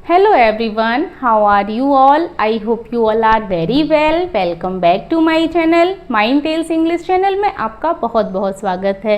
Hello everyone, how are you all? I hope you all are very well. Welcome back to my channel, Mind Tales English channel में आपका बहुत बहुत स्वागत है।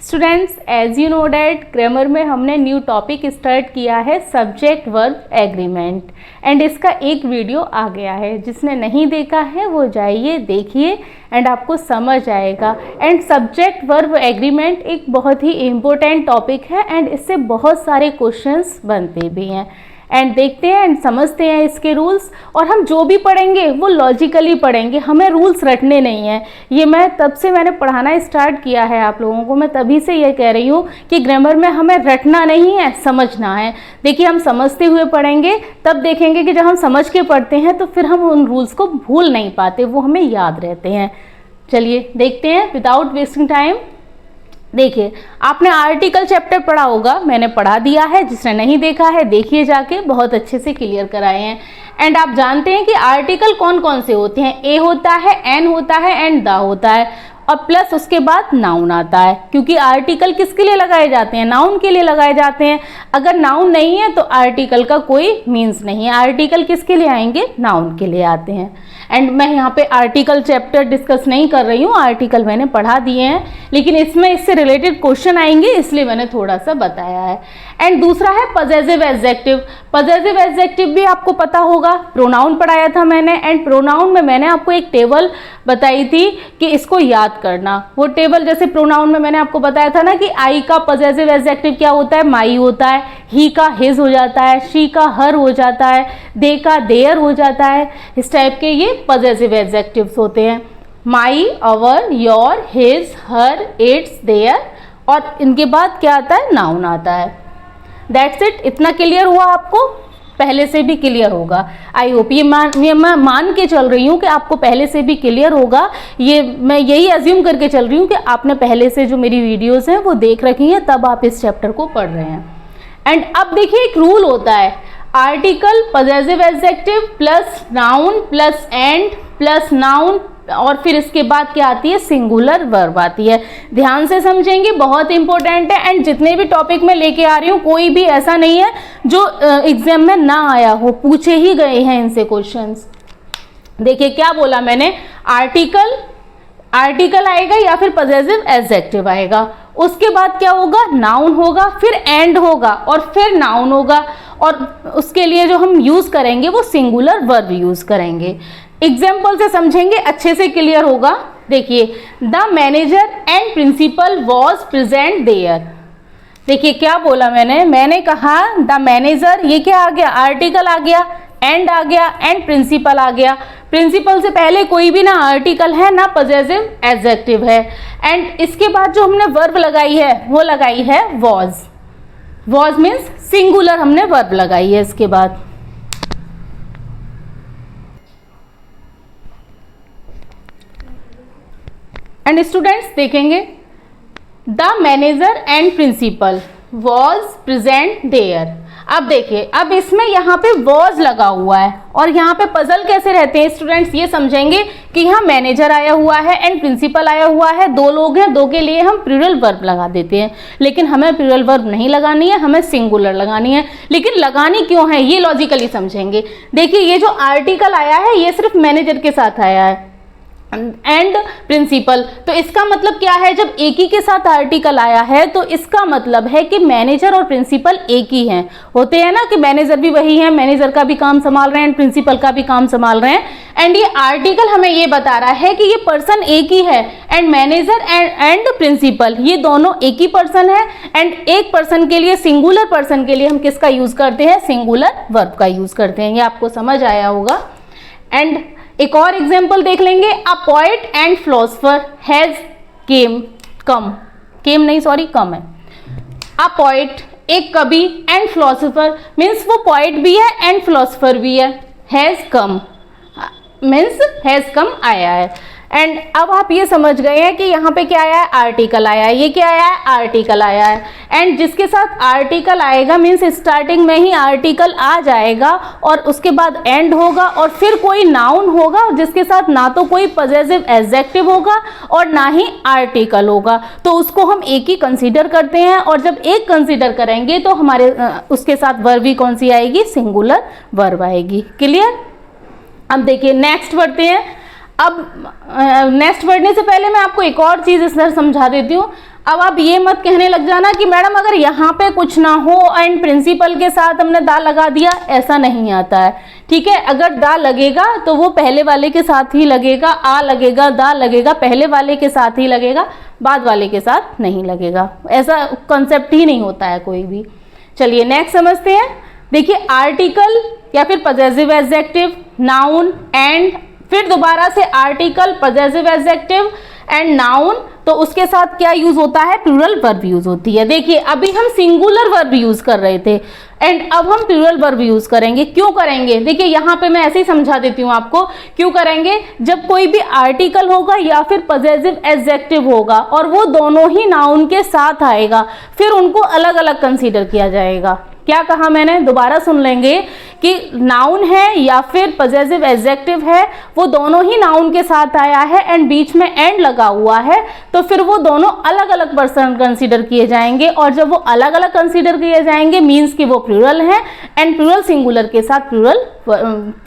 Students, as you know that grammar में हमने new topic start किया है सब्जेक्ट वर्ब एग्रीमेंट एंड इसका एक वीडियो आ गया है। जिसने नहीं देखा है वो जाइए देखिए एंड आपको समझ आएगा। एंड सब्जेक्ट वर्ब एग्रीमेंट एक बहुत ही इम्पोर्टेंट टॉपिक है एंड इससे बहुत सारे क्वेश्चंस बनते भी हैं एंड देखते हैं एंड समझते हैं इसके रूल्स। और हम जो भी पढ़ेंगे वो लॉजिकली पढ़ेंगे, हमें रूल्स रटने नहीं हैं। ये मैं तब से मैंने पढ़ाना स्टार्ट किया है आप लोगों को, मैं तभी से ये कह रही हूँ कि ग्रामर में हमें रटना नहीं है, समझना है। देखिए, हम समझते हुए पढ़ेंगे तब देखेंगे कि जब हम समझ के पढ़ते हैं तो फिर हम उन रूल्स को भूल नहीं पाते, वो हमें याद रहते हैं। चलिए देखते हैं विदाउट वेस्टिंग टाइम। देखिए, आपने आर्टिकल चैप्टर पढ़ा होगा, मैंने पढ़ा दिया है। जिसने नहीं देखा है देखिए जाके, बहुत अच्छे से क्लियर कराए हैं। एंड आप जानते हैं कि आर्टिकल कौन कौन से होते हैं। ए होता है, एन होता है एंड द होता है और प्लस उसके बाद नाउन आता है। क्योंकि आर्टिकल किसके लिए लगाए जाते हैं? नाउन के लिए लगाए जाते हैं। अगर नाउन नहीं है तो आर्टिकल का कोई मीन्स नहीं है। आर्टिकल किसके लिए आएंगे? नाउन के लिए आते हैं। एंड मैं यहाँ पे आर्टिकल चैप्टर डिस्कस नहीं कर रही हूँ, आर्टिकल मैंने पढ़ा दिए हैं, लेकिन इसमें इससे रिलेटेड क्वेश्चन आएंगे इसलिए मैंने थोड़ा सा बताया है। एंड दूसरा है पजेसिव एडजेक्टिव। पजेसिव एडजेक्टिव भी आपको पता होगा, प्रोनाउन पढ़ाया था मैंने एंड प्रोनाउन में मैंने आपको एक टेबल बताई थी कि इसको याद करना। वो टेबल जैसे प्रोनाउन में मैंने आपको बताया था ना कि आई का पजेसिव एडजेक्टिव क्या होता है? माई होता है। ही का हिज हो जाता है। शी का हर हो जाता है। दे का देयर हो जाता है। इस टाइप के ये पजेसिव एडजेक्टिव्स होते हैं। My, our, your, his, her, its, their और इनके बाद क्या आता है? नाउन आता है। That's it. इतना क्लियर हुआ आपको? पहले से भी क्लियर होगा, आई होप। ये मैं मान के चल रही हूँ कि आपको पहले से भी क्लियर होगा। ये मैं यही अज्यूम करके चल रही हूँ कि आपने पहले से जो मेरी वीडियोस हैं वो देख रखी हैं, तब आप इस चैप्टर को पढ़ रहे हैं। एंड अब देखिए, एक रूल होता है, article, possessive adjective plus noun plus and plus noun और फिर इसके बाद क्या आती है? सिंगुलर वर्ब आती है। ध्यान से समझेंगे, बहुत इंपॉर्टेंट है। एंड जितने भी टॉपिक मैं लेके आ रही हूँ कोई भी ऐसा नहीं है जो एग्जाम में ना आया हो, पूछे ही गए हैं इनसे क्वेश्चंस। देखिए क्या बोला मैंने, आर्टिकल आएगा या फिर पजेसिव एडजेक्टिव आएगा, उसके बाद क्या होगा? नाउन होगा, फिर एंड होगा और फिर नाउन होगा और उसके लिए जो हम यूज करेंगे वो सिंगुलर वर्ब यूज करेंगे। एग्जाम्पल से समझेंगे, अच्छे से क्लियर होगा। देखिए, the manager and principal was present there. देखिए क्या बोला मैंने कहा द मैनेजर, ये क्या आ गया? आर्टिकल आ गया, एंड आ गया एंड प्रिंसिपल आ गया। प्रिंसिपल से पहले कोई भी ना आर्टिकल है ना पजेसिव एडजेक्टिव है। एंड इसके बाद जो हमने वर्ब लगाई है वो लगाई है वॉज। वॉज मीन्स सिंगुलर हमने वर्ब लगाई है इसके बाद। एंड स्टूडेंट्स देखेंगे, the manager and principal was present there. अब देखिए, अब इसमें यहाँ पे वॉज लगा हुआ है और यहाँ पे पजल कैसे रहते हैं स्टूडेंट्स, ये समझेंगे कि यहाँ मैनेजर आया हुआ है एंड प्रिंसिपल आया हुआ है, दो लोग हैं, दो के लिए हम प्लूरल वर्ब लगा देते हैं। लेकिन हमें प्लूरल वर्ब नहीं लगानी है, हमें सिंगुलर लगानी है। लेकिन लगानी क्यों है ये लॉजिकली समझेंगे। देखिए, ये जो आर्टिकल आया है ये सिर्फ मैनेजर के साथ आया है एंड प्रिंसिपल, तो इसका मतलब क्या है? जब एक ही के साथ आर्टिकल आया है तो इसका मतलब है कि मैनेजर और प्रिंसिपल एक ही हैं। होते हैं ना कि मैनेजर भी वही है, मैनेजर का भी काम संभाल रहे हैं, प्रिंसिपल का भी काम संभाल रहे हैं। एंड ये आर्टिकल हमें ये बता रहा है कि ये पर्सन एक ही है एंड मैनेजर एंड प्रिंसिपल ये दोनों एक ही पर्सन है। एंड एक पर्सन के लिए, सिंगुलर पर्सन के लिए हम किसका यूज करते हैं? सिंगुलर वर्ब का यूज करते हैं। ये आपको समझ आया होगा। एंड एक और एग्जाम्पल देख लेंगे, a poet and philosopher has come है। अ पोएट, एक कवि, एंड फिलोसोफर मीन्स वो पोएट भी है एंड फिलोसोफर भी है। Has come means has come आया है। एंड अब आप ये समझ गए हैं कि यहाँ पे क्या आया है, आर्टिकल आया है, ये क्या आया है, आर्टिकल आया है। एंड जिसके साथ आर्टिकल आएगा मीन्स स्टार्टिंग में ही आर्टिकल आ जाएगा और उसके बाद एंड होगा और फिर कोई नाउन होगा जिसके साथ ना तो कोई पजेसिव एडजेक्टिव होगा और ना ही आर्टिकल होगा, तो उसको हम एक ही कंसीडर करते हैं। और जब एक कंसीडर करेंगे तो हमारे उसके साथ वर्ब ही कौन सी आएगी, सिंगुलर वर्ब आएगी। क्लियर। अब देखिए नेक्स्ट बढ़ते हैं। अब नेक्स्ट बढ़ने से पहले मैं आपको एक और चीज़ इस तरह समझा देती हूँ। अब आप ये मत कहने लग जाना कि मैडम अगर यहाँ पे कुछ ना हो एंड प्रिंसिपल के साथ हमने दा लगा दिया, ऐसा नहीं आता है। ठीक है, अगर दा लगेगा तो वो पहले वाले के साथ ही लगेगा, आ लगेगा, दा लगेगा, पहले वाले के साथ ही लगेगा, बाद वाले के साथ नहीं लगेगा। ऐसा कॉन्सेप्ट ही नहीं होता है कोई भी। चलिए नेक्स्ट समझते हैं। देखिए आर्टिकल या फिर पजेसिव एडजेक्टिव, नाउन एंड फिर दोबारा से article, possessive adjective and noun, तो उसके साथ क्या यूज होता है, प्लूरल वर्ब यूज होती है। देखिए अभी हम सिंगुलर वर्ब यूज कर रहे थे एंड अब हम प्लूरल वर्ब यूज करेंगे। क्यों करेंगे, देखिए यहाँ पे मैं ऐसे ही समझा देती हूँ आपको क्यों करेंगे। जब कोई भी आर्टिकल होगा या फिर पजेसिव एडजेक्टिव होगा और वो दोनों ही नाउन के साथ आएगा, फिर उनको अलग अलग कंसीडर किया जाएगा। क्या कहा मैंने, दोबारा सुन लेंगे कि नाउन है या फिर पजेसिव एडजेक्टिव है, वो दोनों ही नाउन के साथ आया है एंड बीच में एंड लगा हुआ है, तो फिर वो दोनों अलग अलग पर्सन कंसीडर किए जाएंगे। और जब वो अलग अलग कंसीडर किए जाएंगे मीन्स कि वो प्लूरल है एंड प्लूरल सिंगुलर के साथ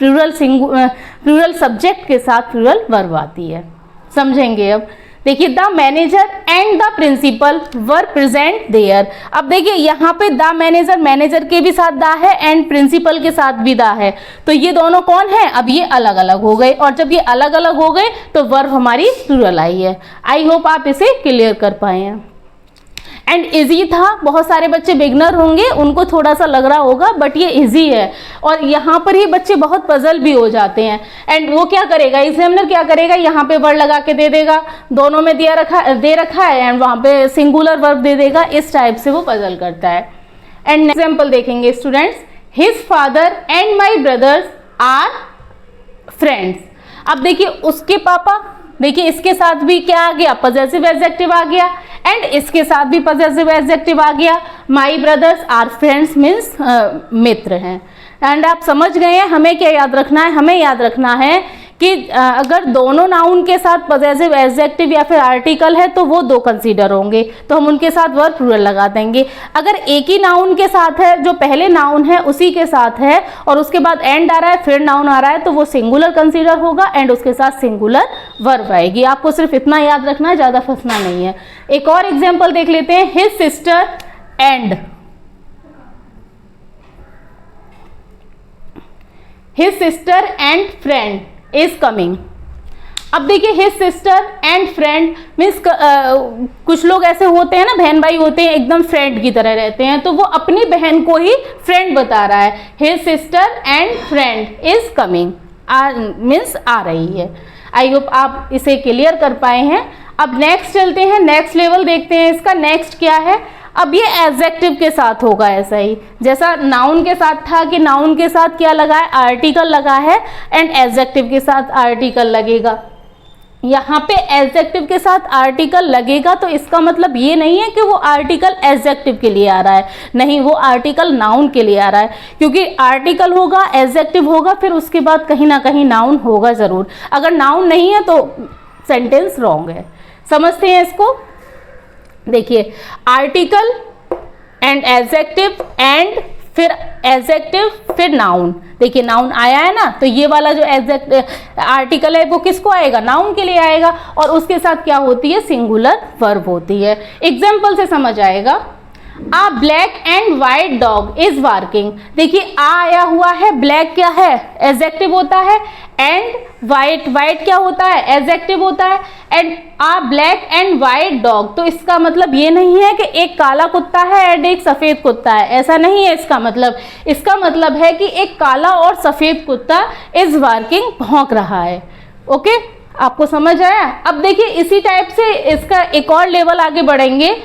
प्लूरल सब्जेक्ट के साथ प्लूरल वर्ब आती है। समझेंगे अब। देखिए the manager and the principal were present there. अब देखिए यहाँ पे द मैनेजर, मैनेजर के भी साथ दा है एंड प्रिंसिपल के साथ भी दा है, तो ये दोनों कौन है, अब ये अलग अलग हो गए। और जब ये अलग अलग हो गए तो वर्ब हमारी प्लूरल आई है। आई होप आप इसे क्लियर कर पाए हैं। एंड इजी था, बहुत सारे बच्चे बिगनर होंगे, उनको थोड़ा सा लग रहा होगा, बट ये इजी है। और यहाँ पर ही बच्चे बहुत पजल भी हो जाते हैं। एंड वो क्या करेगा, एग्जामिनर क्या करेगा, यहाँ पे वर्ड लगा के दे देगा, दोनों में दे रखा है एंड वहाँ पे सिंगुलर वर्ब दे देगा। इस टाइप से वो पजल करता है। एंड एग्जाम्पल देखेंगे students. His father and my brothers are friends. अब देखिए उसके पापा, देखिए इसके साथ भी क्या आ गया, पजेसिव एडजेक्टिव आ गया एंड इसके साथ भी पजेसिव एडजेक्टिव आ गया। माई ब्रदर्स आर फ्रेंड्स मीन्स मित्र हैं। एंड आप समझ गए हैं हमें क्या याद रखना है, हमें याद रखना है कि अगर दोनों नाउन के साथ पजेसिव एडजेक्टिव या फिर आर्टिकल है तो वो दो कंसीडर होंगे, तो हम उनके साथ वर्ब प्लूरल लगा देंगे। अगर एक ही नाउन के साथ है, जो पहले नाउन है उसी के साथ है और उसके बाद एंड आ रहा है फिर नाउन आ रहा है, तो वो सिंगुलर कंसीडर होगा एंड उसके साथ सिंगुलर वर्ब आएगी। आपको सिर्फ इतना याद रखना है, ज़्यादा फंसना नहीं है। एक और एग्जाम्पल देख लेते हैं। His sister and, his sister and friend is coming. अब देखिए his sister and friend means कुछ लोग ऐसे होते हैं ना, बहन भाई होते हैं, एकदम फ्रेंड की तरह रहते हैं, तो वो अपनी बहन को ही फ्रेंड बता रहा है। His sister and friend is coming means आ रही है। आई होप आप इसे क्लियर कर पाए हैं। अब नेक्स्ट चलते हैं, नेक्स्ट लेवल देखते हैं इसका। नेक्स्ट क्या है, अब ये एडजेक्टिव के साथ होगा ऐसा ही जैसा नाउन के साथ था कि नाउन के साथ क्या लगा है, आर्टिकल लगा है एंड एडजेक्टिव के साथ आर्टिकल लगेगा। यहाँ पे एडजेक्टिव के साथ आर्टिकल लगेगा तो इसका मतलब ये नहीं है कि वो आर्टिकल एडजेक्टिव के लिए आ रहा है, नहीं, वो आर्टिकल नाउन के लिए आ रहा है, क्योंकि आर्टिकल होगा, एडजेक्टिव होगा, फिर उसके बाद कहीं ना कहीं नाउन होगा ज़रूर। अगर नाउन नहीं है तो सेंटेंस रॉन्ग है। समझते हैं इसको। देखिए आर्टिकल एंड एडजेक्टिव एंड फिर एडजेक्टिव फिर नाउन। देखिए नाउन आया है ना, तो ये वाला जो एडजेक्टिव आर्टिकल है वो किसको आएगा, नाउन के लिए आएगा और उसके साथ क्या होती है, सिंगुलर वर्ब होती है। एग्जाम्पल से समझ आएगा। A black and white dog is barking. देखिए आ आया हुआ है, ब्लैक क्या है, एडजेक्टिव होता है, एंड वाइट, वाइट क्या होता है, एडजेक्टिव होता है, and a black and white dog. तो इसका मतलब ये नहीं है कि एक काला कुत्ता है एंड एक सफ़ेद कुत्ता है, ऐसा नहीं है इसका मतलब। इसका मतलब है कि एक काला और सफ़ेद कुत्ता इज बार्किंग, भौंक रहा है। ओके, आपको समझ आया। अब देखिए इसी टाइप से इसका एक और लेवल आगे बढ़ेंगे।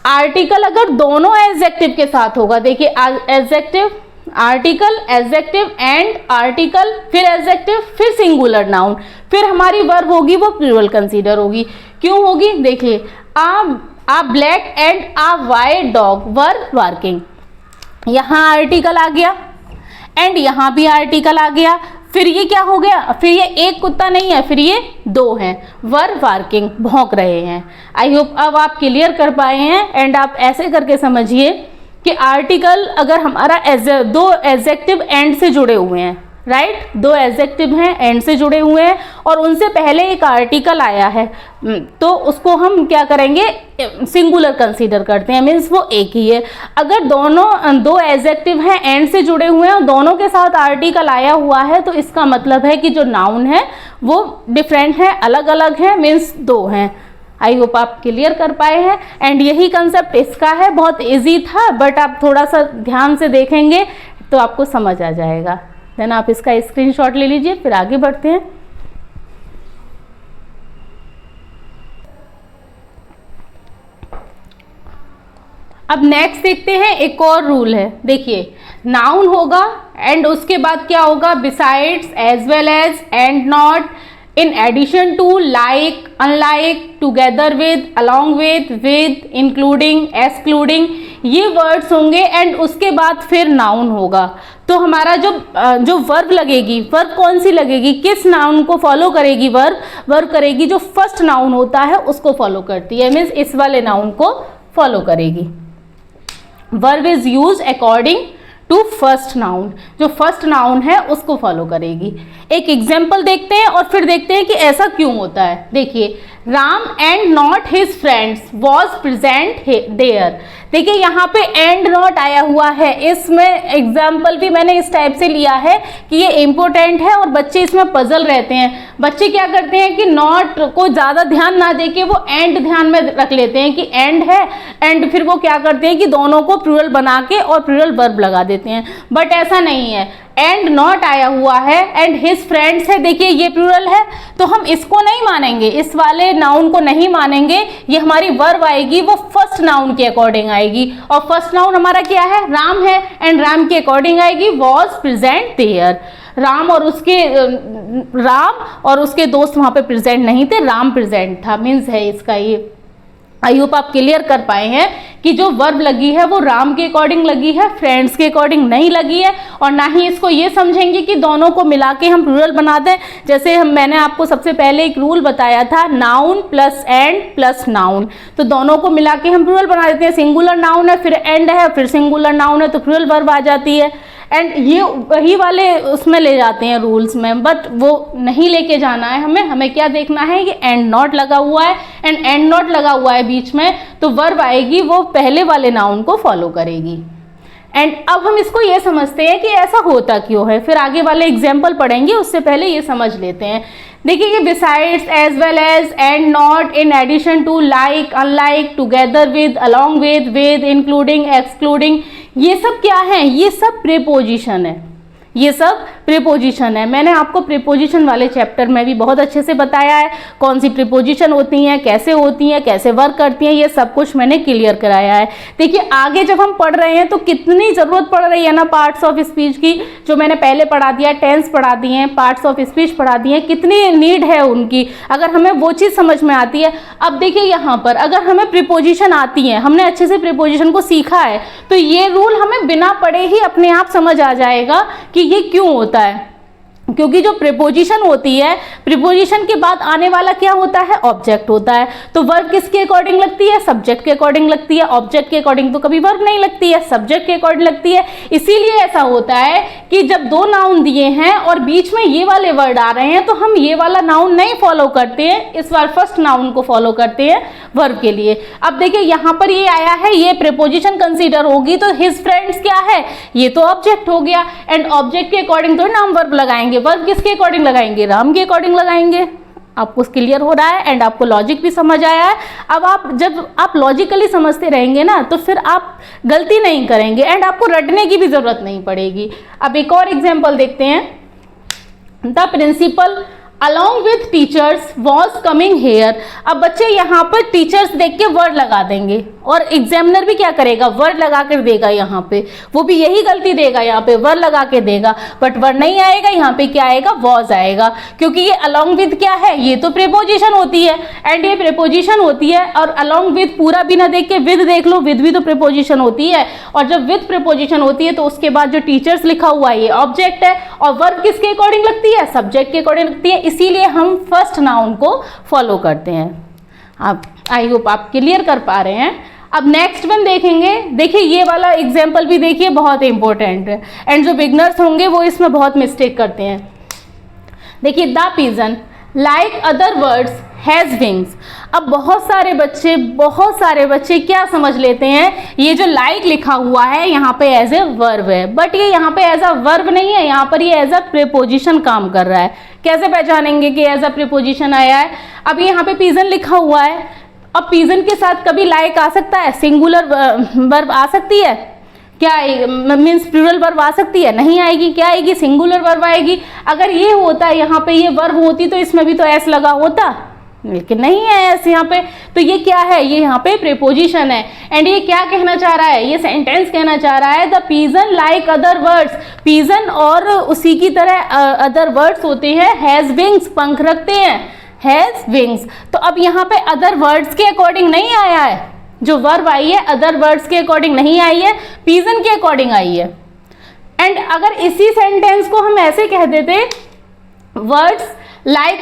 आर्टिकल अगर दोनों एडजेक्टिव के साथ होगा, देखिए adjective article, adjective, and article, फिर एडजेक्टिव, फिर सिंगुलर नाउन, फिर हमारी वर्ब होगी वो प्लूरल कंसीडर होगी। क्यों होगी? देखिए, a black and a white dog were working, यहाँ आर्टिकल आ गया एंड यहाँ भी आर्टिकल आ गया, फिर ये क्या हो गया? फिर ये एक कुत्ता नहीं है, फिर ये दो हैं, वर वर्किंग, भौंक रहे हैं। आई होप अब आप क्लियर कर पाए हैं। एंड आप ऐसे करके समझिए कि आर्टिकल अगर हमारा दो एडजेक्टिव एंड से जुड़े हुए हैं, राइट, दो एडजेक्टिव हैं एंड से जुड़े हुए हैं और उनसे पहले एक आर्टिकल आया है, तो उसको हम क्या करेंगे? सिंगुलर कंसीडर करते हैं, मीन्स वो एक ही है। अगर दोनों दो एडजेक्टिव हैं एंड से जुड़े हुए हैं और दोनों के साथ आर्टिकल आया हुआ है, तो इसका मतलब है कि जो नाउन है वो डिफरेंट है, अलग अलग है, मीन्स दो हैं। आई होप आप क्लियर कर पाए हैं। एंड यही कंसेप्ट इसका है, बहुत इजी था, बट आप थोड़ा सा ध्यान से देखेंगे तो आपको समझ आ जाएगा। देन आप इसका स्क्रीनशॉट ले लीजिए, फिर आगे बढ़ते हैं। अब नेक्स्ट देखते हैं, एक और रूल है। देखिए, नाउन होगा एंड उसके बाद क्या होगा? Besides, as well as, and not, in addition to, like, unlike, together with, along with, including, excluding, ये वर्ड्स होंगे एंड उसके बाद फिर नाउन होगा। तो हमारा जो वर्ब लगेगी, वर्ब कौन सी लगेगी? किस नाउन को फॉलो करेगी? वर्ब करेगी जो फर्स्ट नाउन होता है उसको फॉलो करती है, मीन्स इस वाले नाउन को फॉलो करेगी। Verb is use according to first noun, जो फर्स्ट नाउन है उसको फॉलो करेगी। एक एग्जाम्पल देखते हैं और फिर देखते हैं कि ऐसा क्यों होता है। देखिए, Ram and not his friends was present there. देखिए, यहाँ पे एंड नॉट आया हुआ है, इसमें एग्जाम्पल भी मैंने इस टाइप से लिया है कि ये इम्पोर्टेंट है और बच्चे इसमें पजल रहते हैं। बच्चे क्या करते हैं कि नॉट को ज़्यादा ध्यान ना देके वो एंड ध्यान में रख लेते हैं कि एंड है, एंड फिर वो क्या करते हैं कि दोनों को प्लूरल बना के और प्लूरल वर्ब लगा देते हैं, बट ऐसा नहीं है। एंड नॉट आया हुआ है एंड हिज फ्रेंड्स है, देखिए ये प्लूरल है, तो हम इसको नहीं मानेंगे, इस वाले नाउन को नहीं मानेंगे। ये हमारी वर्ब आएगी वो फर्स्ट नाउन के अकॉर्डिंग आएगी, और फर्स्ट नाउन हमारा क्या है? राम है, एंड राम के अकॉर्डिंग आएगी वॉज प्रेजेंट देयर। राम और उसके दोस्त वहां पे प्रेजेंट नहीं थे, राम प्रेजेंट था, मीन्स है इसका ये। आई होप आप क्लियर कर पाए हैं कि जो वर्ब लगी है वो राम के अकॉर्डिंग लगी है, फ्रेंड्स के अकॉर्डिंग नहीं लगी है, और ना ही इसको ये समझेंगे कि दोनों को मिला के हम प्लूरल बना दें। जैसे मैंने आपको सबसे पहले एक रूल बताया था, noun plus and plus noun, तो दोनों को मिला के हम प्लूरल बना देते हैं। सिंगुलर नाउन है, फिर एंड है, फिर सिंगुलर नाउन है, तो प्लूरल वर्ब आ जाती है। एंड ये वही वाले उसमें ले जाते हैं रूल्स में, बट वो नहीं लेके जाना है हमें क्या देखना है कि एंड नॉट लगा हुआ है, एंड नॉट लगा हुआ है बीच में, तो वर्ब आएगी वो पहले वाले नाउन को फॉलो करेगी। एंड अब हम इसको ये समझते हैं कि ऐसा होता क्यों है, फिर आगे वाले एग्जाम्पल पढ़ेंगे, उससे पहले ये समझ लेते हैं। देखिए, ये besides, as well as, and not, in addition to, like, unlike, together with, along with, including, excluding, ये सब क्या है? ये सब प्रीपोजिशन है, ये सब प्रीपोजिशन है। मैंने आपको प्रीपोजिशन वाले चैप्टर में भी बहुत अच्छे से बताया है, कौन सी प्रीपोजिशन होती हैं, कैसे वर्क करती हैं, ये सब कुछ मैंने क्लियर कराया है। देखिए, आगे जब हम पढ़ रहे हैं तो कितनी ज़रूरत पड़ रही है ना पार्ट्स ऑफ स्पीच की, जो मैंने पहले पढ़ा दिया, टेंस पढ़ा दिए हैं, पार्ट्स ऑफ स्पीच पढ़ा दिए हैं, कितनी नीड है उनकी, अगर हमें वो चीज़ समझ में आती है। अब देखिए, यहाँ पर अगर हमें प्रीपोजिशन आती है, हमने अच्छे से प्रीपोजिशन को सीखा है, तो ये रूल हमें बिना पढ़े ही अपने आप समझ आ जाएगा कि ये क्यों होता है। क्योंकि जो प्रीपोजिशन होती है, प्रीपोजिशन के बाद आने वाला क्या होता है? ऑब्जेक्ट होता है। तो वर्ब किसके अकॉर्डिंग लगती है? सब्जेक्ट के अकॉर्डिंग लगती है। ऑब्जेक्ट के अकॉर्डिंग तो कभी वर्ब नहीं लगती है, सब्जेक्ट के अकॉर्डिंग लगती है। इसीलिए ऐसा होता है कि जब दो नाउन दिए हैं और बीच में ये वाले वर्ड आ रहे हैं, तो हम ये वाला नाउन नहीं फॉलो करते हैं, इस बार फर्स्ट नाउन को फॉलो करते हैं वर्ब के लिए। अब देखिए, यहाँ पर ये आया है, ये प्रीपोजिशन कंसीडर होगी, तो हिज फ्रेंड्स क्या है? ये तो ऑब्जेक्ट हो गया, एंड ऑब्जेक्ट के अकॉर्डिंग तो नाम वर्ब लगाएंगे। वर्ब किसके अकॉर्डिंग लगाएंगे? राम के अकॉर्डिंग लगाएंगे। आपको क्लियर हो रहा है एंड आपको लॉजिक भी समझ आया है। अब जब आप लॉजिकली समझते रहेंगे ना, तो फिर आप गलती नहीं करेंगे एंड आपको रटने की भी जरूरत नहीं पड़ेगी। अब एक और एग्जांपल देखते हैं। The principal along with teachers was coming here। अब बच्चे यहाँ पर टीचर्स देख के वर्ड लगा देंगे और एग्जामिनर भी क्या करेगा, वर्ड लगा कर देगा। यहाँ पे वो भी यही गलती देगा, यहाँ पे वर्ड लगा के देगा, बट वर्ड नहीं आएगा, यहाँ पे क्या आएगा, was आएगा, क्योंकि ये along with क्या है, ये तो प्रीपोजिशन होती है, एंड ये प्रीपोजिशन होती है। और along with पूरा भी ना देख के with देख लो, with भी तो प्रीपोजिशन होती है, और जब with प्रीपोजिशन होती है तो उसके बाद जो टीचर्स लिखा हुआ है ये ऑब्जेक्ट है, और वर्ब किसके अकॉर्डिंग लगती है, सब्जेक्ट के अकॉर्डिंग लगती है, इसीलिए हम फर्स्ट नाउन को फॉलो करते हैं। आप आई होप आप क्लियर कर पा रहे हैं। अब नेक्स्ट वन देखेंगे। देखिए ये वाला एग्जाम्पल भी देखिए, बहुत इंपॉर्टेंट है, एंड जो बिगनर्स होंगे वो इसमें बहुत मिस्टेक करते हैं। देखिए the pigeon like other words has wings. अब बहुत सारे बच्चे क्या समझ लेते हैं, ये जो लाइक लिखा हुआ है यहाँ पे एज ए वर्ब है, बट ये यहाँ पे एज अ वर्ब नहीं है, यहाँ पर ये एज अ प्रीपोजिशन काम कर रहा है। कैसे पहचानेंगे कि एज अ प्रीपोजिशन आया है? अब यहाँ पे पिजन लिखा हुआ है, अब पिजन के साथ कभी लाइक आ सकता है, सिंगुलर वर्ब आ सकती है, क्या मीन्स प्लूरल वर्ब आ सकती है? नहीं आएगी। क्या आएगी? सिंगुलर वर्ब आएगी। अगर ये होता है यहाँ पे ये वर्ब होती तो इसमें भी तो एस लगा होता, लेकिन नहीं है एस यहाँ पे, तो ये क्या है, ये यहाँ पे प्रीपोजिशन है। एंड ये क्या कहना चाह रहा है, ये सेंटेंस कहना चाह रहा है the pigeon like other words, pigeon और उसी की तरह अदर वर्ड्स होते हैं, हैज विंग्स, पंख रखते हैं, हैज विंग्स। तो अब यहाँ पे अदर वर्ड्स के अकॉर्डिंग नहीं आया है, जो वर्ब आई है अदर वर्ड्स के अकॉर्डिंग नहीं आई है, पिजन के अकॉर्डिंग आई है। एंड अगर इसी सेंटेंस को हम ऐसे कह देते वर्ड्स लाइक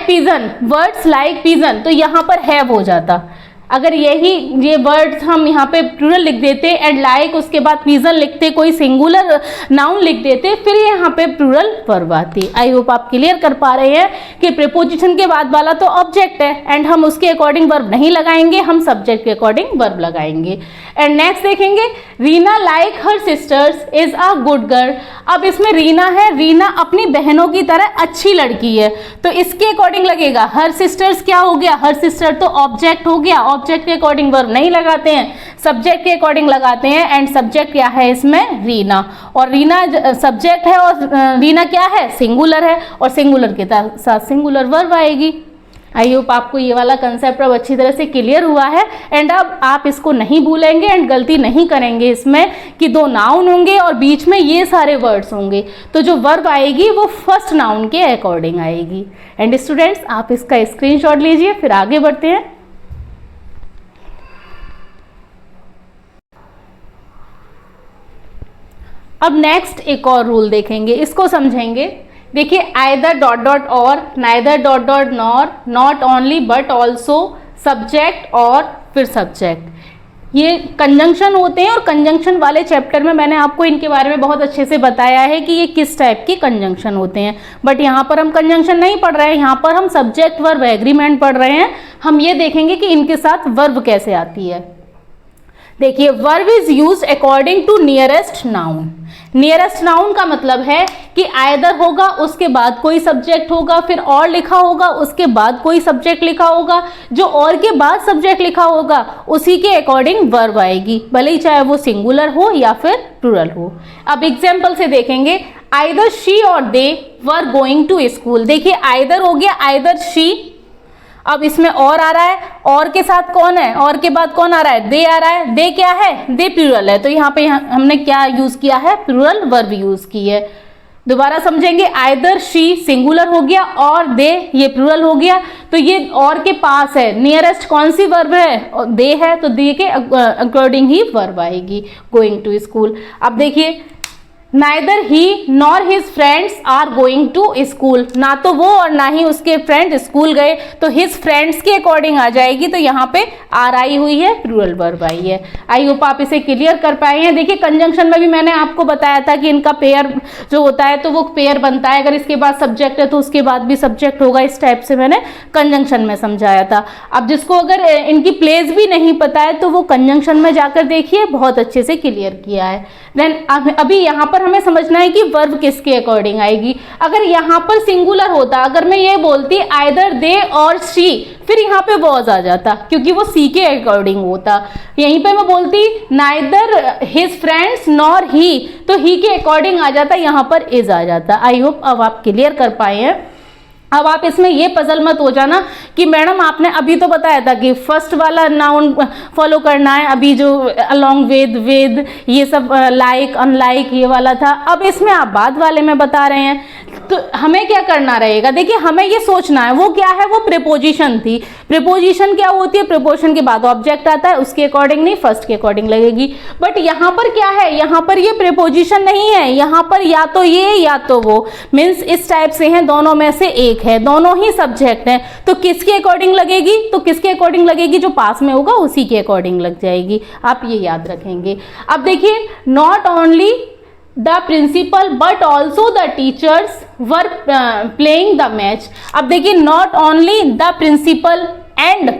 पिजन, तो यहाँ पर हैव हो जाता। अगर ये वर्ड्स हम यहाँ पे प्लूरल लिख देते एंड लाइक उसके बाद पिजन लिखते, कोई सिंगुलर नाउन लिख देते, फिर यहाँ पे प्लूरल वर्ब आती। आई होप आप क्लियर कर पा रहे हैं कि प्रीपोजिशन के बाद वाला तो ऑब्जेक्ट है एंड हम उसके अकॉर्डिंग वर्ब नहीं लगाएंगे, हम सब्जेक्ट के अकॉर्डिंग वर्ब लगाएंगे। एंड नेक्स्ट देखेंगे Reena like her sisters is a good girl. अब इसमें रीना है, रीना अपनी बहनों की तरह अच्छी लड़की है, तो इसके अकॉर्डिंग लगेगा। हर सिस्टर्स क्या हो गया, हर सिस्टर तो ऑब्जेक्ट हो गया, ऑब्जेक्ट के अकॉर्डिंग वर्ब नहीं लगाते हैं, सब्जेक्ट के अकॉर्डिंग लगाते हैं। एंड सब्जेक्ट क्या है इसमें, रीना, और रीना सब्जेक्ट है और रीना क्या है, सिंगुलर है, और सिंगुलर के साथ सिंगुलर वर्ब आएगी। आई होप आपको ये वाला कंसेप्ट अब अच्छी तरह से क्लियर हुआ है। एंड अब आप इसको नहीं भूलेंगे एंड गलती नहीं करेंगे इसमें कि दो नाउन होंगे और बीच में ये सारे वर्ड्स होंगे, तो जो वर्ब आएगी वो फर्स्ट नाउन के अकॉर्डिंग आएगी। एंड स्टूडेंट्स आप इसका स्क्रीनशॉट लीजिए, फिर आगे बढ़ते हैं। अब नेक्स्ट एक और रूल देखेंगे, इसको समझेंगे। देखिए आइदर डॉट डॉट और, neither dot dot nor, not only but also, subject और फिर सब्जेक्ट, ये कंजंक्शन होते हैं। और कंजंक्शन वाले चैप्टर में मैंने आपको इनके बारे में बहुत अच्छे से बताया है कि ये किस टाइप के कंजंक्शन होते हैं, बट यहाँ पर हम कंजंक्शन नहीं पढ़ रहे हैं, यहाँ पर हम सब्जेक्ट वर्ब एग्रीमेंट पढ़ रहे हैं। हम ये देखेंगे कि इनके साथ वर्ब कैसे आती है। देखिए verb is used according to nearest noun. Nearest noun का मतलब है कि आइदर होगा, उसके बाद कोई सब्जेक्ट होगा, फिर और लिखा होगा, उसके बाद कोई सब्जेक्ट लिखा होगा, जो और के बाद सब्जेक्ट लिखा होगा उसी के अकॉर्डिंग वर्ब आएगी, भले ही चाहे वो सिंगुलर हो या फिर प्लूरल हो। अब एग्जाम्पल से देखेंगे, आइदर शी और दे वर गोइंग टू स्कूल। देखिए आइदर हो गया, आइदर शी, अब इसमें और आ रहा है, और के साथ कौन है, और के बाद कौन आ रहा है, दे आ रहा है। दे क्या है, दे प्लूरल है, तो यहाँ पे हमने क्या यूज किया है, प्लूरल वर्ब यूज की है। दोबारा समझेंगे, आइदर शी सिंगुलर हो गया और दे ये प्लूरल हो गया, तो ये और के पास है, नियरेस्ट कौन सी वर्ब है, दे है, तो दे के अकॉर्डिंग ही वर्ब आएगी, गोइंग टू स्कूल। अब देखिए neither he nor his friends are going to school, ना तो वो और ना ही उसके फ्रेंड स्कूल गए, तो हिज फ्रेंड्स के अकॉर्डिंग आ जाएगी, तो यहाँ पे आर आई हुई है, प्लूरल वर्ब आई है। आई होप आप इसे क्लियर कर पाए हैं। देखिए कंजंक्शन में भी मैंने आपको बताया था कि इनका पेयर जो होता है तो वो पेयर बनता है, अगर इसके बाद सब्जेक्ट है तो उसके बाद भी सब्जेक्ट होगा, इस टाइप से मैंने कंजंक्शन में समझाया था। अब जिसको अगर इनकी प्लेस भी नहीं पता है तो वो कंजंक्शन में जाकर देखिए, बहुत अच्छे से क्लियर किया है। देन अभी यहाँ पर हमें समझना है कि वर्ब किसके अकॉर्डिंग आएगी। अगर यहाँ पर सिंगुलर होता, अगर मैं ये बोलती आइदर दे और शी, फिर यहाँ पे वॉज आ जाता क्योंकि वो सी के अकॉर्डिंग होता। यहीं पे मैं बोलती नाइदर हिज फ्रेंड्स नॉर ही, तो ही के अकॉर्डिंग आ जाता, यहाँ पर इज आ जाता। आई होप अब आप क्लियर कर पाए हैं। अब आप इसमें ये पजल मत हो जाना कि मैडम आपने अभी तो बताया था कि फर्स्ट वाला नाउन फॉलो करना है, अभी जो अलोंग विद ये सब लाइक अनलाइक ये वाला था, अब इसमें आप बाद वाले में बता रहे हैं। तो हमें क्या करना रहेगा, देखिए हमें ये सोचना है वो क्या है, वो प्रीपोजिशन थी। प्रीपोजिशन क्या होती है, प्रीपोजिशन के बाद ऑब्जेक्ट आता है, उसके अकॉर्डिंग नहीं फर्स्ट के अकॉर्डिंग लगेगी। बट यहाँ पर क्या है, यहाँ पर ये प्रीपोजिशन नहीं है, यहाँ पर या तो ये या तो वो, मीन्स इस टाइप से हैं, दोनों में से एक है, दोनों ही सब्जेक्ट हैं। तो किसके अकॉर्डिंग लगेगी, तो किसके अकॉर्डिंग लगेगी, जो पास में होगा उसी के अकॉर्डिंग लग जाएगी। आप ये याद रखेंगे। अब देखिए, not only the principal but also the teachers were playing the match. अब देखिए, not only the principal and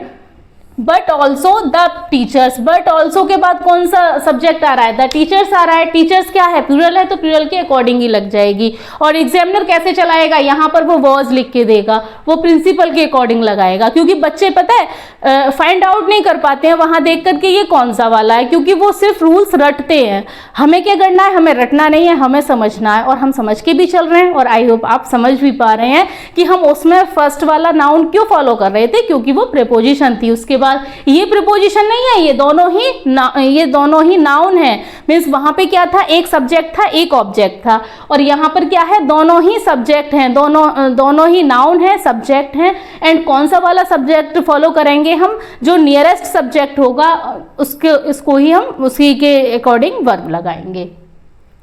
but also the teachers, but also के बाद कौन सा सब्जेक्ट आ रहा है, द टीचर्स आ रहा है। टीचर्स क्या है, प्लूरल है, तो प्लूरल के अकॉर्डिंग ही लग जाएगी। और एग्जामिनर कैसे चलाएगा, यहाँ पर वो वर्ड्स लिख के देगा, वो प्रिंसिपल के अकॉर्डिंग लगाएगा, क्योंकि बच्चे पता है फाइंड आउट नहीं कर पाते हैं वहाँ देख करके ये कौन सा वाला है, क्योंकि वो सिर्फ रूल्स रटते हैं। हमें क्या करना है, हमें रटना नहीं है, हमें समझना है, और हम समझ के भी चल रहे हैं। और आई होप आप समझ भी पा रहे हैं कि हम उसमें फर्स्ट वाला नाउन क्यों फॉलो कर रहे थे, क्योंकि वो प्रीपोजिशन थी। उसके ये प्रीपोजिशन नहीं है, ये दोनों ही नाउन है। मीन्स वहां पे क्या था, एक सब्जेक्ट था एक ऑब्जेक्ट था, और यहाँ पर क्या है, दोनों ही सब्जेक्ट हैं, दोनों ही नाउन है, सब्जेक्ट हैं। एंड कौन सा वाला सब्जेक्ट फॉलो करेंगे हम, जो नियरेस्ट सब्जेक्ट होगा इसको ही हम उसी के अकॉर्डिंग वर्ब लगाएंगे।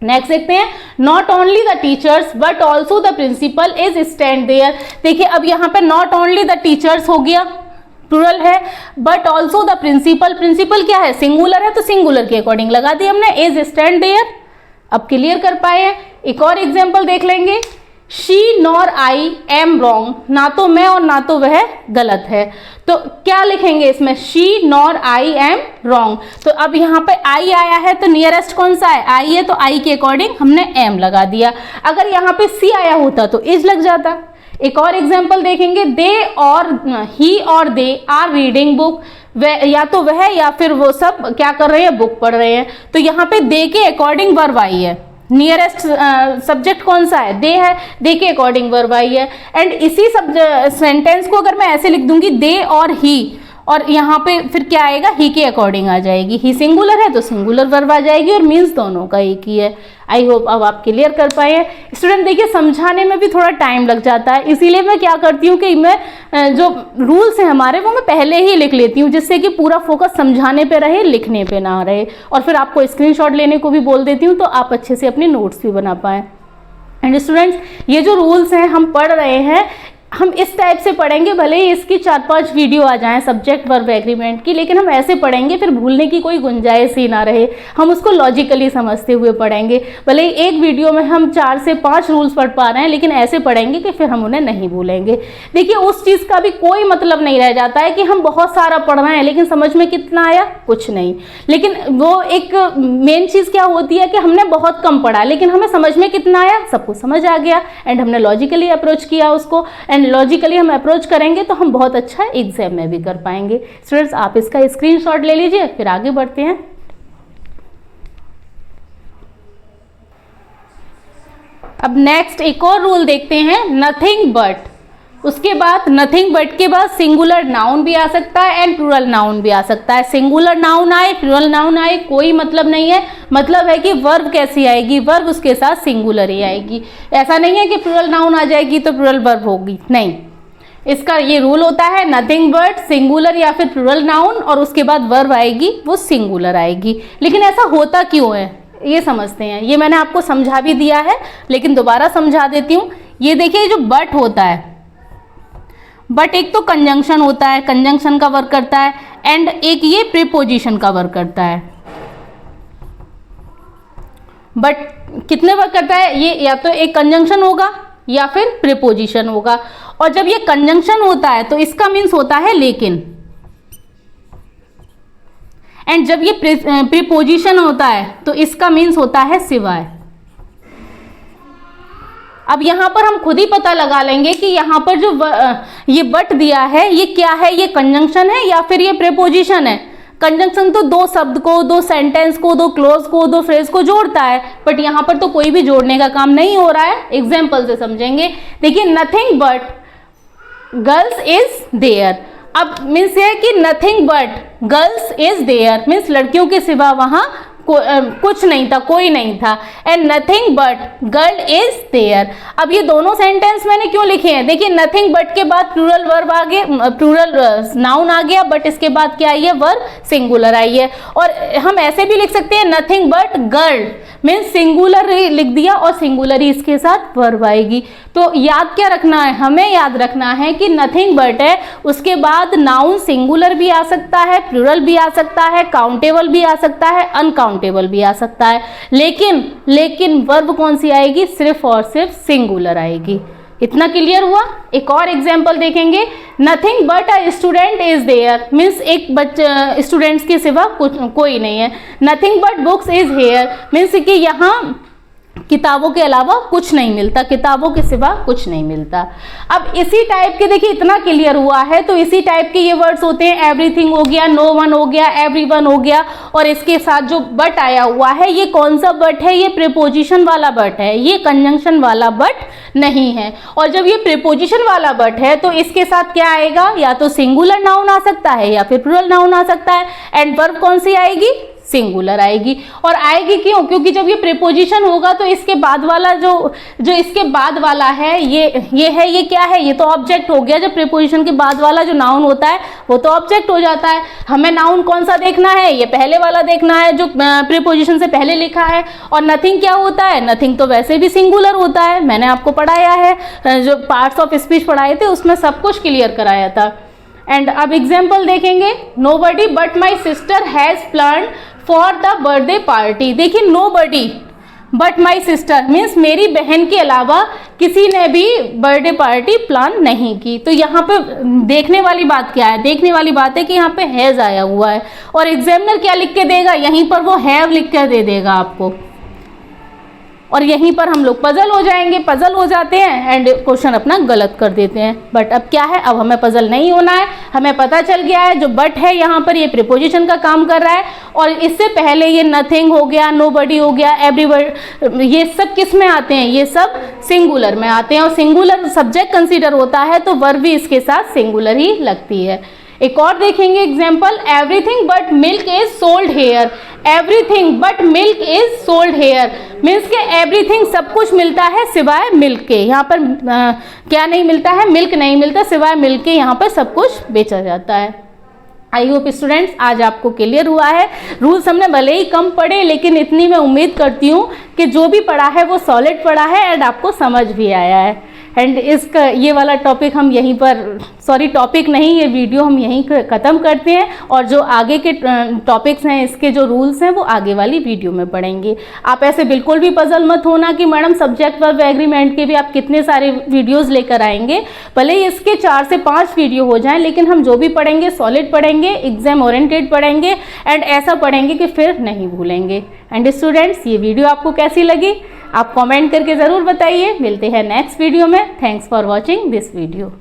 नेक्स्ट देखते हैं, not only the teachers but also the principal is stand there. देखिए अब यहाँ पे नॉट ओनली द टीचर्स हो गया, प्लूरल है, but also the principal, principal क्या है, सिंगुलर है, तो सिंगुलर के अकॉर्डिंग लगा दिया हमने, इज स्टैंड देयर। अब क्लियर कर पाए हैं। एक और एग्जांपल देख लेंगे, she nor I am wrong, ना तो मैं और ना तो वह गलत है। तो क्या लिखेंगे इसमें, she nor I am wrong. तो अब यहाँ पे आई आया है, तो नियरेस्ट कौन सा है, आई है, तो आई के अकॉर्डिंग हमने एम लगा दिया। अगर यहाँ पे सी आया होता तो इज लग जाता। एक और एग्जाम्पल देखेंगे, दे और ही और दे आर रीडिंग बुक, या तो वह या फिर वो सब क्या कर रहे हैं, बुक पढ़ रहे हैं। तो यहाँ पे दे के अकॉर्डिंग वर्ब आई है, नियरेस्ट सब्जेक्ट कौन सा है, दे है, दे के अकॉर्डिंग वर्ब आई है। एंड इसी सेंटेंस को अगर मैं ऐसे लिख दूंगी, दे और ही, और यहाँ पे फिर क्या आएगा, ही के अकॉर्डिंग आ जाएगी। ही सिंगुलर है तो सिंगुलर वर्ब आ जाएगी, और मीन्स दोनों का एक ही है। आई होप अब आप क्लियर कर पाए हैं। स्टूडेंट देखिए, समझाने में भी थोड़ा टाइम लग जाता है, इसीलिए मैं क्या करती हूँ कि मैं जो रूल्स हैं हमारे वो मैं पहले ही लिख लेती हूँ, जिससे कि पूरा फोकस समझाने पे रहे, लिखने पे ना रहे। और फिर आपको स्क्रीनशॉट लेने को भी बोल देती हूँ, तो आप अच्छे से अपने नोट्स भी बना पाएँ। एंड स्टूडेंट्स, ये जो रूल्स हैं हम पढ़ रहे हैं, हम इस टाइप से पढ़ेंगे, भले ही इसकी 4-5 वीडियो आ जाएं सब्जेक्ट वर्ब एग्रीमेंट की, लेकिन हम ऐसे पढ़ेंगे फिर भूलने की कोई गुंजाइश ही ना रहे। हम उसको लॉजिकली समझते हुए पढ़ेंगे। भले ही एक वीडियो में हम 4 से 5 रूल्स पढ़ पा रहे हैं, लेकिन ऐसे पढ़ेंगे कि फिर हम उन्हें नहीं भूलेंगे। देखिए, उस चीज़ का भी कोई मतलब नहीं रह जाता है कि हम बहुत सारा पढ़ रहे हैं लेकिन समझ में कितना आया, कुछ नहीं। लेकिन वो एक मेन चीज़ क्या होती है कि हमने बहुत कम पढ़ा, लेकिन हमें समझ में कितना आया, सब कुछ समझ आ गया, एंड हमने लॉजिकली अप्रोच किया उसको। एंड लॉजिकली हम अप्रोच करेंगे तो हम बहुत अच्छा एग्जाम में भी कर पाएंगे। स्टूडेंट्स, आप इसका स्क्रीनशॉट ले लीजिए, फिर आगे बढ़ते हैं। अब नेक्स्ट एक और रूल देखते हैं, नथिंग बट। उसके बाद नथिंग बट के बाद सिंगुलर नाउन भी आ सकता है एंड प्लूरल नाउन भी आ सकता है। सिंगुलर नाउन आए, प्लूरल नाउन आए, कोई मतलब नहीं है। मतलब है कि वर्ब कैसी आएगी, वर्ब उसके साथ सिंगुलर ही आएगी। ऐसा नहीं है कि प्लूरल नाउन आ जाएगी तो प्लूरल वर्ब होगी, नहीं। इसका ये रूल होता है, नथिंग बट सिंगुलर या फिर प्लूरल नाउन, और उसके बाद वर्ब आएगी वो सिंगुलर आएगी। लेकिन ऐसा होता क्यों है ये समझते हैं। ये मैंने आपको समझा भी दिया है, लेकिन दोबारा समझा देती हूँ। ये देखिए, जो बट होता है, बट एक तो कंजंक्शन होता है, कंजंक्शन का वर्क करता है, एंड एक ये प्रीपोजिशन का वर्क करता है। बट कितने वर्क करता है ये, या तो एक कंजंक्शन होगा या फिर प्रीपोजिशन होगा। और जब ये कंजंक्शन होता है तो इसका मीन्स होता है लेकिन, एंड जब ये प्रीपोजिशन होता है तो इसका मीन्स होता है सिवाय। अब यहाँ पर हम खुद ही पता लगा लेंगे कि यहाँ पर जो ये बट दिया है ये क्या है, ये कंजंक्शन है या फिर ये प्रीपोजिशन है। कंजंक्शन तो दो शब्द को, दो सेंटेंस को, दो क्लोज को, दो फ्रेज को जोड़ता है, बट यहाँ पर तो कोई भी जोड़ने का काम नहीं हो रहा है। एग्जाम्पल से समझेंगे। देखिए, nothing but girls is there. अब मीन्स ये कि nothing but girls is there means लड़कियों के सिवा वहाँ कुछ नहीं था, कोई नहीं था। And nothing but girl is there. अब ये दोनों सेंटेंस मैंने क्यों लिखे हैं, देखिए नथिंग बट के बाद प्लूरल वर्ब आ गया, प्लूरल नाउन आ गया, बट इसके बाद क्या आई है, वर्ब सिंगुलर आई है। और हम ऐसे भी लिख सकते हैं nothing but girl means singular लिख दिया और सिंगुलर ही इसके साथ वर्ब आएगी। तो याद क्या रखना है, हमें याद रखना है कि नथिंग बट है, उसके बाद नाउन सिंगुलर भी आ सकता है, प्लूरल भी आ सकता है, काउंटेबल भी आ सकता है, अनकाउंटेबल भी आ सकता है, लेकिन वर्ब कौन सी आएगी, सिर्फ और सिर्फ सिंगुलर आएगी। इतना क्लियर हुआ। एक और एग्जाम्पल देखेंगे, nothing but a student is there means एक बच्चा स्टूडेंट्स के सिवा कोई नहीं है। Nothing but books is here means कि यहाँ किताबों के अलावा कुछ नहीं मिलता, किताबों के सिवा कुछ नहीं मिलता। अब इसी टाइप के देखिए इतना क्लियर हुआ है, तो इसी टाइप के ये वर्ड्स होते हैं, एवरीथिंग हो गया, नो वन हो गया, एवरीवन हो गया, और इसके साथ जो बट आया हुआ है ये कौन सा बट है, ये प्रीपोजिशन वाला बट है, ये कंजंक्शन वाला बट नहीं है। और जब ये प्रीपोजिशन वाला बट है तो इसके साथ क्या आएगा, या तो सिंगुलर नाउन आ सकता है या फिर प्लूरल नाउन आ सकता है। एंड वर्ब कौन सी आएगी, सिंगुलर आएगी। और आएगी क्यों, क्योंकि जब ये प्रीपोजिशन होगा तो इसके बाद वाला जो इसके बाद वाला है ये है, ये क्या है, ये तो ऑब्जेक्ट हो गया। जब प्रीपोजिशन के बाद वाला जो नाउन होता है वो तो ऑब्जेक्ट हो जाता है। हमें नाउन कौन सा देखना है, ये पहले वाला देखना है जो प्रीपोजिशन से पहले लिखा है। और नथिंग क्या होता है, नथिंग तो वैसे भी सिंगुलर होता है, मैंने आपको पढ़ाया है, जो पार्ट्स ऑफ स्पीच पढ़ाए थे उसमें सब कुछ क्लियर कराया था। एंड अब एग्जाम्पल देखेंगे, nobody but my sister has planned for the birthday party. देखिए nobody but my sister means मेरी बहन के अलावा किसी ने भी बर्थडे पार्टी प्लान नहीं की। तो यहाँ पे देखने वाली बात क्या है, देखने वाली बात है कि यहाँ पे हैज़ आया हुआ है, और एग्जामिनर क्या लिख के देगा, यहीं पर वो हैव लिख कर दे देगा आपको, और यहीं पर हम लोग पजल हो जाएंगे, पजल हो जाते हैं एंड क्वेश्चन अपना गलत कर देते हैं। बट अब क्या है, अब हमें पजल नहीं होना है, हमें पता चल गया है जो बट है यहाँ पर ये प्रीपोजिशन का काम कर रहा है, और इससे पहले ये नथिंग हो गया, नोबडी हो गया, एवरीवन, ये सब किस में आते हैं, ये सब सिंगुलर में आते हैं। और सिंगुलर सब्जेक्ट कंसीडर होता है तो वर्ब भी इसके साथ सिंगुलर ही लगती है। एक और देखेंगे example, everything but milk is sold here. Everything but milk is sold here means के एवरीथिंग सब कुछ मिलता है सिवाय मिल्क के। यहाँ पर क्या नहीं मिलता है, मिल्क नहीं मिलता, सिवाय मिल्क के यहाँ पर सब कुछ बेचा जाता है। आई होप स्टूडेंट्स आज आपको क्लियर हुआ है। रूल्स हमने भले ही कम पढ़े, लेकिन इतनी मैं उम्मीद करती हूँ कि जो भी पढ़ा है वो सॉलिड पढ़ा है एंड आपको समझ भी आया है। एंड इसका ये वाला टॉपिक हम यहीं पर, सॉरी टॉपिक नहीं, ये वीडियो हम यहीं ख़त्म करते हैं, और जो आगे के टॉपिक्स हैं, इसके जो रूल्स हैं वो आगे वाली वीडियो में पढ़ेंगे। आप ऐसे बिल्कुल भी पजल मत होना कि मैडम सब्जेक्ट वर्ब एग्रीमेंट के भी आप कितने सारे वीडियोस लेकर आएंगे। भले ही इसके 4 से 5 वीडियो हो जाएं, लेकिन हम जो भी पढ़ेंगे सॉलिड पढ़ेंगे, एग्जाम ओरिएंटेड पढ़ेंगे एंड ऐसा पढ़ेंगे कि फिर नहीं भूलेंगे। एंड स्टूडेंट्स ये वीडियो आपको कैसी लगी आप कमेंट करके ज़रूर बताइए। मिलते हैं नेक्स्ट वीडियो में। Thanks for watching this video.